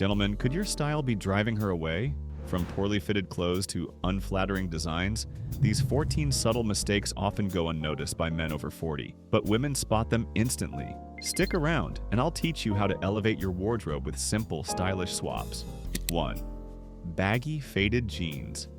Gentlemen, could your style be driving her away? From poorly fitted clothes to unflattering designs, these 14 subtle mistakes often go unnoticed by men over 40, but women spot them instantly. Stick around, and I'll teach you how to elevate your wardrobe with simple, stylish swaps. 1. Baggy faded jeans.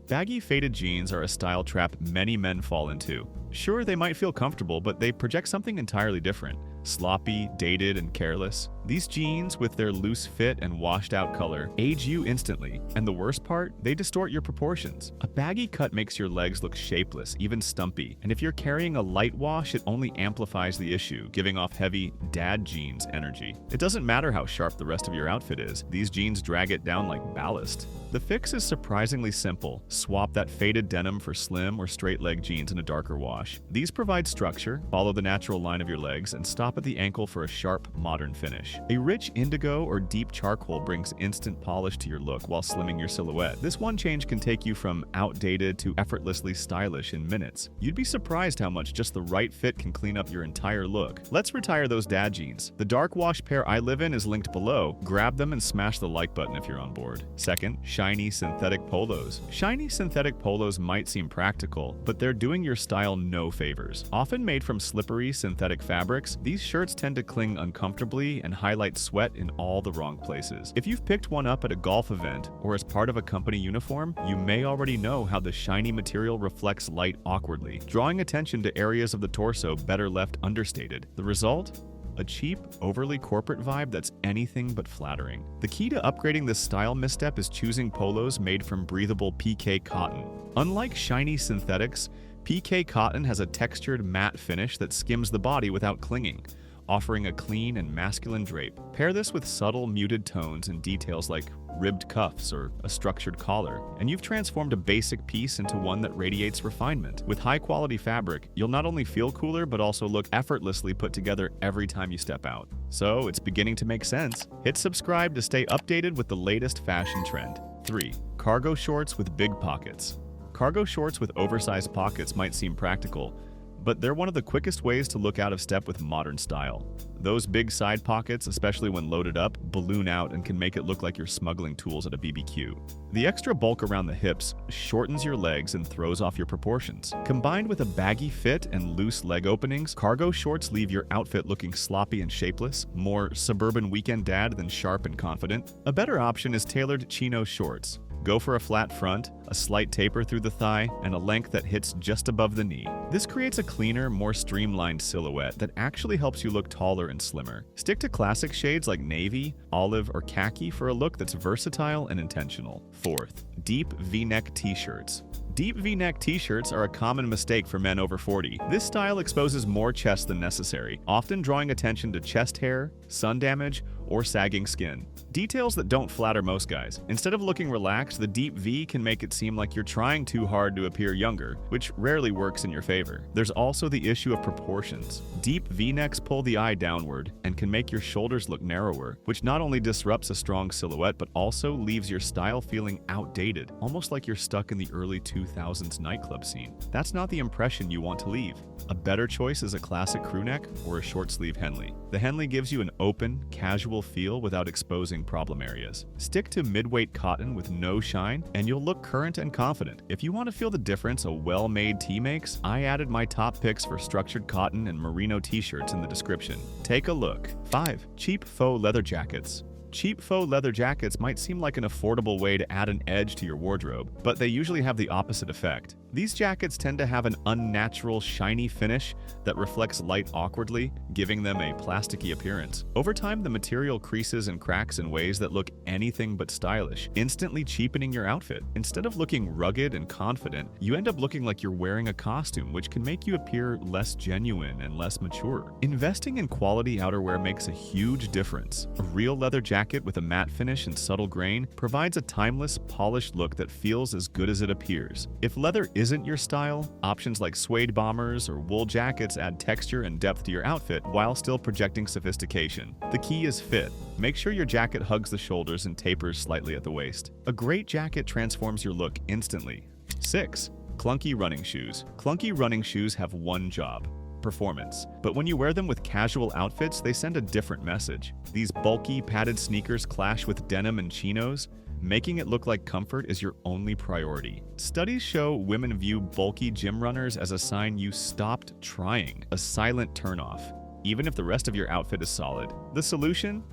Baggy faded jeans are a style trap many men fall into. Sure, they might feel comfortable, but they project something entirely different. Sloppy, dated, and careless. These jeans, with their loose fit and washed-out color, age you instantly, and the worst part, they distort your proportions. A baggy cut makes your legs look shapeless, even stumpy, and if you're carrying a light wash, it only amplifies the issue, giving off heavy dad jeans energy. It doesn't matter how sharp the rest of your outfit is, these jeans drag it down like ballast. The fix is surprisingly simple. Swap that faded denim for slim or straight-leg jeans in a darker wash. These provide structure, follow the natural line of your legs, and stop at the ankle for a sharp, modern finish. A rich indigo or deep charcoal brings instant polish to your look while slimming your silhouette. This one change can take you from outdated to effortlessly stylish in minutes. You'd be surprised how much just the right fit can clean up your entire look. Let's retire those dad jeans. The dark wash pair I live in is linked below. Grab them and smash the like button if you're on board. Second, shiny synthetic polos. Shiny synthetic polos might seem practical, but they're doing your style no favors. Often made from slippery synthetic fabrics, these shirts tend to cling uncomfortably and highlight sweat in all the wrong places. If you've picked one up at a golf event or as part of a company uniform, you may already know how the shiny material reflects light awkwardly, drawing attention to areas of the torso better left understated. The result? A cheap, overly corporate vibe that's anything but flattering. The key to upgrading this style misstep is choosing polos made from breathable PK cotton. Unlike shiny synthetics, PK cotton has a textured matte finish that skims the body without clinging, offering a clean and masculine drape. Pair this with subtle muted tones and details like ribbed cuffs or a structured collar, and you've transformed a basic piece into one that radiates refinement. With high-quality fabric, you'll not only feel cooler but also look effortlessly put together every time you step out. So it's beginning to make sense. Hit subscribe to stay updated with the latest fashion trend. 3. Cargo shorts with big pockets. Cargo shorts with oversized pockets might seem practical, but they're one of the quickest ways to look out of step with modern style. Those big side pockets, especially when loaded up, balloon out and can make it look like you're smuggling tools at a BBQ. The extra bulk around the hips shortens your legs and throws off your proportions. Combined with a baggy fit and loose leg openings, cargo shorts leave your outfit looking sloppy and shapeless, more suburban weekend dad than sharp and confident. A better option is tailored chino shorts. Go for a flat front, a slight taper through the thigh, and a length that hits just above the knee. This creates a cleaner, more streamlined silhouette that actually helps you look taller and slimmer. Stick to classic shades like navy, olive, or khaki for a look that's versatile and intentional. 4th, deep V-neck t-shirts. Deep V-neck t-shirts are a common mistake for men over 40. This style exposes more chest than necessary, often drawing attention to chest hair, sun damage, or sagging skin. Details that don't flatter most guys. Instead of looking relaxed, the deep V can make it seem like you're trying too hard to appear younger, which rarely works in your favor. There's also the issue of proportions. Deep V-necks pull the eye downward and can make your shoulders look narrower, which not only disrupts a strong silhouette but also leaves your style feeling outdated, almost like you're stuck in the early 2000s nightclub scene. That's not the impression you want to leave. A better choice is a classic crew neck or a short sleeve Henley. The Henley gives you an open, casual feel without exposing problem areas. Stick to mid-weight cotton with no shine, and you'll look current and confident. If you want to feel the difference a well-made tee makes, I added my top picks for structured cotton and merino t-shirts in the description. Take a look. 5. Cheap faux leather jackets. Cheap faux leather jackets might seem like an affordable way to add an edge to your wardrobe, but they usually have the opposite effect. These jackets tend to have an unnatural, shiny finish that reflects light awkwardly, giving them a plasticky appearance. Over time, the material creases and cracks in ways that look anything but stylish, instantly cheapening your outfit. Instead of looking rugged and confident, you end up looking like you're wearing a costume, which can make you appear less genuine and less mature. Investing in quality outerwear makes a huge difference. A real leather jacket with a matte finish and subtle grain provides a timeless, polished look that feels as good as it appears. If leather isn't your style, options like suede bombers or wool jackets add texture and depth to your outfit while still projecting sophistication. The key is fit. Make sure your jacket hugs the shoulders and tapers slightly at the waist. A great jacket transforms your look instantly. 6. Clunky running shoes. Clunky running shoes have one job: performance. But when you wear them with casual outfits, they send a different message. These bulky, padded sneakers clash with denim and chinos, making it look like comfort is your only priority. Studies show women view bulky gym runners as a sign you stopped trying, a silent turnoff, even if the rest of your outfit is solid. The solution?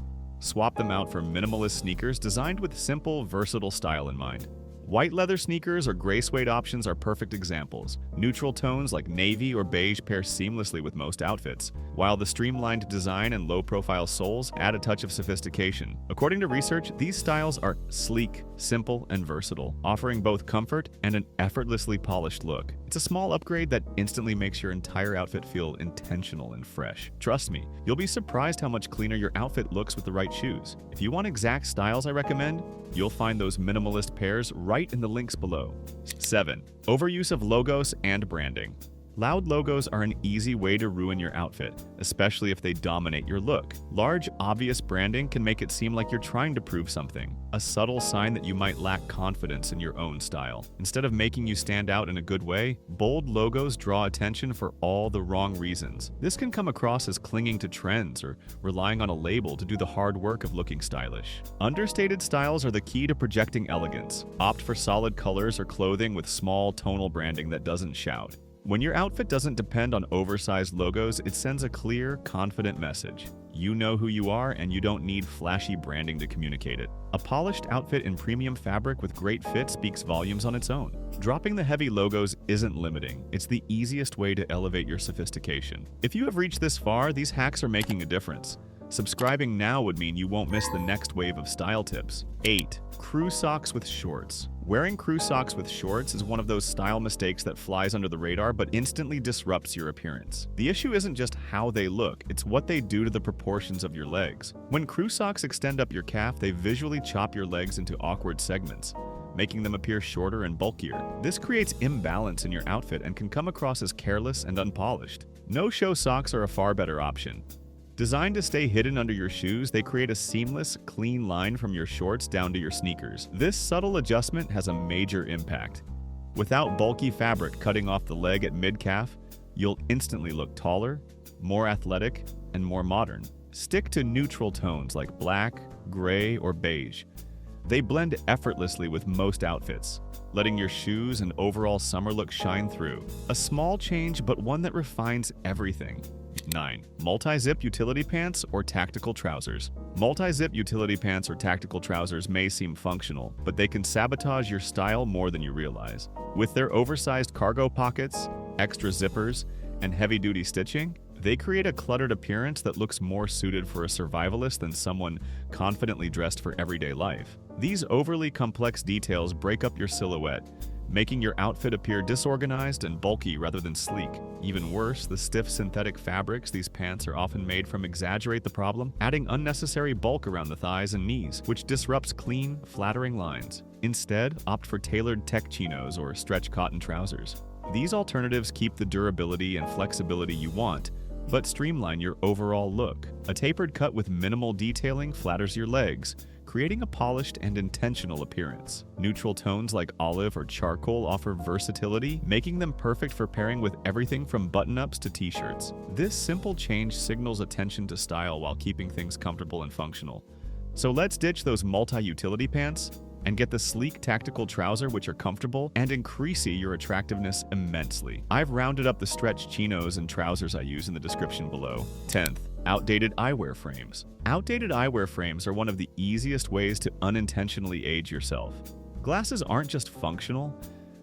Swap them out for minimalist sneakers designed with simple, versatile style in mind. White leather sneakers or gray suede options are perfect examples. Neutral tones like navy or beige pair seamlessly with most outfits, while the streamlined design and low-profile soles add a touch of sophistication. According to research, these styles are sleek, simple, and versatile, offering both comfort and an effortlessly polished look. It's a small upgrade that instantly makes your entire outfit feel intentional and fresh. Trust me, you'll be surprised how much cleaner your outfit looks with the right shoes. If you want exact styles I recommend, you'll find those minimalist pairs right in the links below. 7. Overuse of logos and branding. Loud logos are an easy way to ruin your outfit, especially if they dominate your look. Large, obvious branding can make it seem like you're trying to prove something, a subtle sign that you might lack confidence in your own style. Instead of making you stand out in a good way, bold logos draw attention for all the wrong reasons. This can come across as clinging to trends or relying on a label to do the hard work of looking stylish. Understated styles are the key to projecting elegance. Opt for solid colors or clothing with small tonal branding that doesn't shout. When your outfit doesn't depend on oversized logos, it sends a clear, confident message. You know who you are, and you don't need flashy branding to communicate it. A polished outfit in premium fabric with great fit speaks volumes on its own. Dropping the heavy logos isn't limiting. It's the easiest way to elevate your sophistication. If you have reached this far, these hacks are making a difference. Subscribing now would mean you won't miss the next wave of style tips. 8. Crew socks with shorts. Wearing crew socks with shorts is one of those style mistakes that flies under the radar but instantly disrupts your appearance. The issue isn't just how they look, it's what they do to the proportions of your legs. When crew socks extend up your calf, they visually chop your legs into awkward segments, making them appear shorter and bulkier. This creates imbalance in your outfit and can come across as careless and unpolished. No-show socks are a far better option. Designed to stay hidden under your shoes, they create a seamless, clean line from your shorts down to your sneakers. This subtle adjustment has a major impact. Without bulky fabric cutting off the leg at mid-calf, you'll instantly look taller, more athletic, and more modern. Stick to neutral tones like black, gray, or beige. They blend effortlessly with most outfits, letting your shoes and overall summer look shine through. A small change, but one that refines everything. 9. Multi-zip utility pants or tactical trousers. Multi-zip utility pants or tactical trousers may seem functional, but they can sabotage your style more than you realize. With their oversized cargo pockets, extra zippers, and heavy-duty stitching, they create a cluttered appearance that looks more suited for a survivalist than someone confidently dressed for everyday life. These overly complex details break up your silhouette, making your outfit appear disorganized and bulky rather than sleek. Even worse, the stiff synthetic fabrics these pants are often made from exaggerate the problem, adding unnecessary bulk around the thighs and knees, which disrupts clean, flattering lines. Instead, opt for tailored tech chinos or stretch cotton trousers. These alternatives keep the durability and flexibility you want, but streamline your overall look. A tapered cut with minimal detailing flatters your legs, creating a polished and intentional appearance. Neutral tones like olive or charcoal offer versatility, making them perfect for pairing with everything from button-ups to t-shirts. This simple change signals attention to style while keeping things comfortable and functional. So let's ditch those multi-utility pants and get the sleek tactical trouser, which are comfortable and increase your attractiveness immensely. I've rounded up the stretch chinos and trousers I use in the description below. 10th. Outdated eyewear frames. Outdated eyewear frames are one of the easiest ways to unintentionally age yourself. Glasses aren't just functional,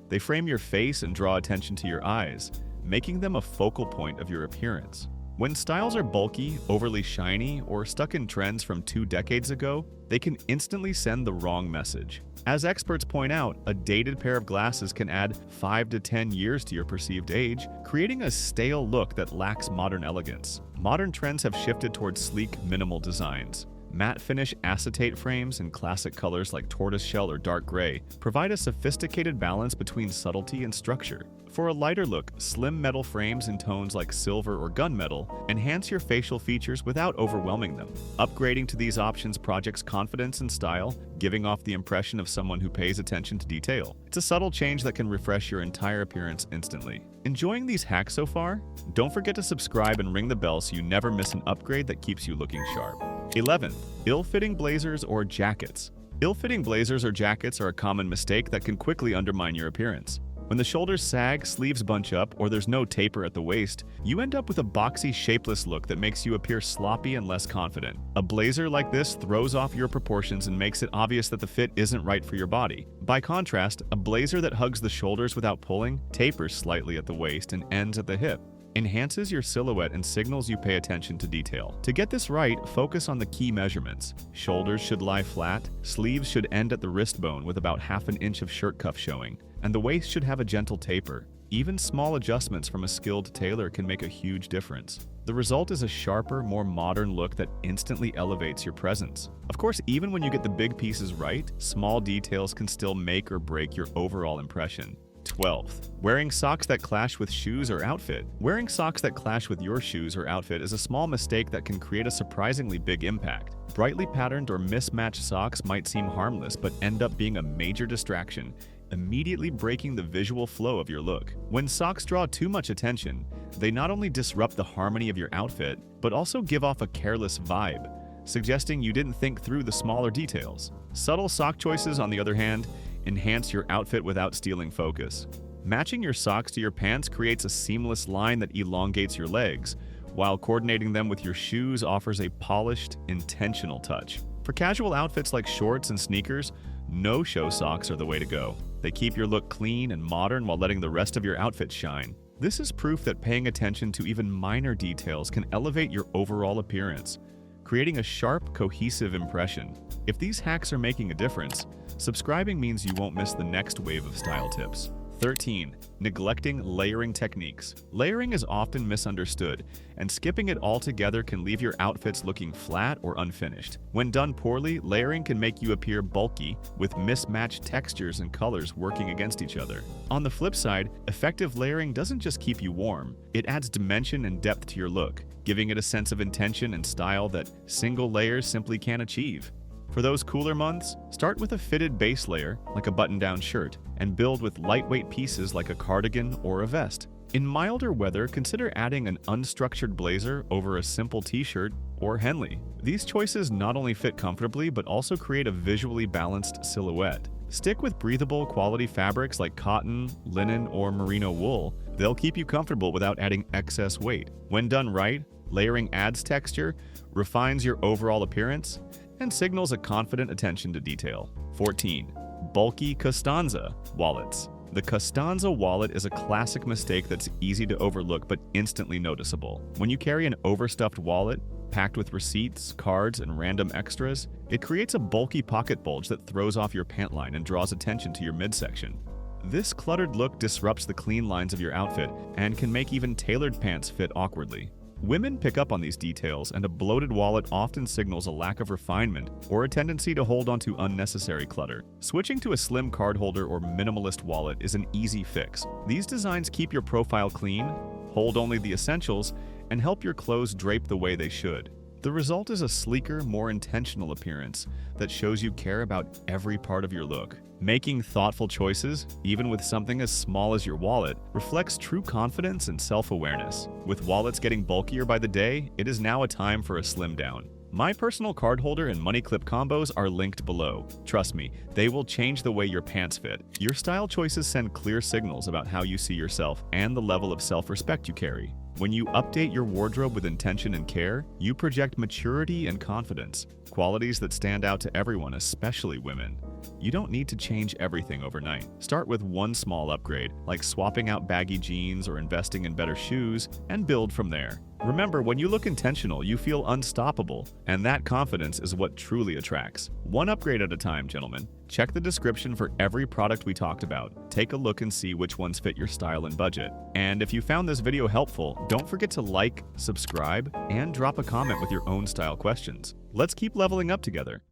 they frame your face and draw attention to your eyes, making them a focal point of your appearance. When styles are bulky, overly shiny, or stuck in trends from 2 decades ago, they can instantly send the wrong message. As experts point out, a dated pair of glasses can add 5 to 10 years to your perceived age, creating a stale look that lacks modern elegance. Modern trends have shifted towards sleek, minimal designs, Matte finish acetate frames in classic colors like tortoiseshell or dark gray provide a sophisticated balance between subtlety and structure. For a lighter look, slim metal frames in tones like silver or gunmetal enhance your facial features without overwhelming them. Upgrading to these options projects confidence and style, giving off the impression of someone who pays attention to detail. It's a subtle change that can refresh your entire appearance instantly. Enjoying these hacks so far? Don't forget to subscribe and ring the bell so you never miss an upgrade that keeps you looking sharp. 11th, ill-fitting blazers or jackets. Ill-fitting blazers or jackets are a common mistake that can quickly undermine your appearance. When the shoulders sag, sleeves bunch up, or there's no taper at the waist, you end up with a boxy, shapeless look that makes you appear sloppy and less confident. A blazer like this throws off your proportions and makes it obvious that the fit isn't right for your body. By contrast, a blazer that hugs the shoulders without pulling, tapers slightly at the waist, and ends at the hip, enhances your silhouette and signals you pay attention to detail. To get this right, focus on the key measurements. Shoulders should lie flat, sleeves should end at the wrist bone with about half an inch of shirt cuff showing, and the waist should have a gentle taper. Even small adjustments from a skilled tailor can make a huge difference. The result is a sharper, more modern look that instantly elevates your presence. Of course, even when you get the big pieces right, small details can still make or break your overall impression. 12th, wearing socks that clash with shoes or outfit. Wearing socks that clash with your shoes or outfit is a small mistake that can create a surprisingly big impact. Brightly patterned or mismatched socks might seem harmless but end up being a major distraction, immediately breaking the visual flow of your look. When socks draw too much attention, they not only disrupt the harmony of your outfit, but also give off a careless vibe, suggesting you didn't think through the smaller details. Subtle sock choices, on the other hand, enhance your outfit without stealing focus. Matching your socks to your pants creates a seamless line that elongates your legs, while coordinating them with your shoes offers a polished, intentional touch. For casual outfits like shorts and sneakers, no-show socks are the way to go. They keep your look clean and modern while letting the rest of your outfit shine. This is proof that paying attention to even minor details can elevate your overall appearance, creating a sharp, cohesive impression. If these hacks are making a difference, subscribing means you won't miss the next wave of style tips. 13. Neglecting layering techniques. Layering is often misunderstood, and skipping it altogether can leave your outfits looking flat or unfinished. When done poorly, layering can make you appear bulky, with mismatched textures and colors working against each other. On the flip side, effective layering doesn't just keep you warm, it adds dimension and depth to your look, giving it a sense of intention and style that single layers simply can't achieve. For those cooler months, start with a fitted base layer, like a button-down shirt, and build with lightweight pieces like a cardigan or a vest. In milder weather, consider adding an unstructured blazer over a simple t-shirt or Henley. These choices not only fit comfortably, but also create a visually balanced silhouette. Stick with breathable, quality fabrics like cotton, linen, or merino wool. They'll keep you comfortable without adding excess weight. When done right, layering adds texture, refines your overall appearance, and signals a confident attention to detail. 14. Bulky Costanza wallets. The Costanza wallet is a classic mistake that's easy to overlook but instantly noticeable. When you carry an overstuffed wallet, packed with receipts, cards, and random extras, it creates a bulky pocket bulge that throws off your pant line and draws attention to your midsection. This cluttered look disrupts the clean lines of your outfit and can make even tailored pants fit awkwardly. Women pick up on these details, and a bloated wallet often signals a lack of refinement or a tendency to hold onto unnecessary clutter. Switching to a slim card holder or minimalist wallet is an easy fix. These designs keep your profile clean, hold only the essentials, and help your clothes drape the way they should. The result is a sleeker, more intentional appearance that shows you care about every part of your look. Making thoughtful choices, even with something as small as your wallet, reflects true confidence and self-awareness. With wallets getting bulkier by the day, it is now a time for a slim down. My personal card holder and money clip combos are linked below. Trust me, they will change the way your pants fit. Your style choices send clear signals about how you see yourself and the level of self-respect you carry. When you update your wardrobe with intention and care, you project maturity and confidence, qualities that stand out to everyone, especially women. You don't need to change everything overnight. Start with one small upgrade, like swapping out baggy jeans or investing in better shoes, and build from there. Remember, when you look intentional, you feel unstoppable, and that confidence is what truly attracts. One upgrade at a time, gentlemen. Check the description for every product we talked about. Take a look and see which ones fit your style and budget. And if you found this video helpful, don't forget to like, subscribe, and drop a comment with your own style questions. Let's keep leveling up together.